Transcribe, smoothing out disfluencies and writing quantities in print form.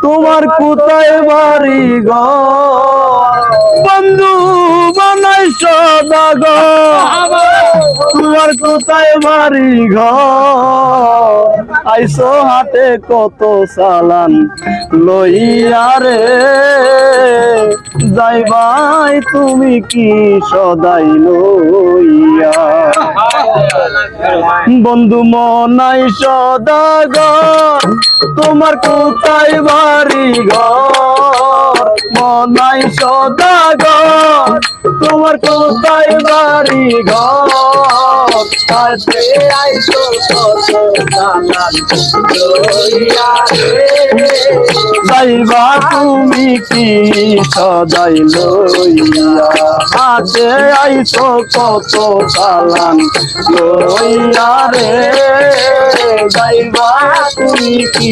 তোমার কোথায় বাড়ি ঘর বন্ধু বানাই সদাগর তোমার কোথায় বাড়ি ঘর আইসো হাতে কত চালান লইয়া রে যাইবাই তুমি কি সদাই লইয়া বন্ধু মনাই সদাগর তোমার কোথায় বাড়ি ঘর মনাই সদাগর তোমার কোথায় বাড়ি ঘর কাছে আইসো যাইবা তুমি কি সদাই লইয়া হাতে আইসো কত চালান লইয়া রে যাইবা তুমি কি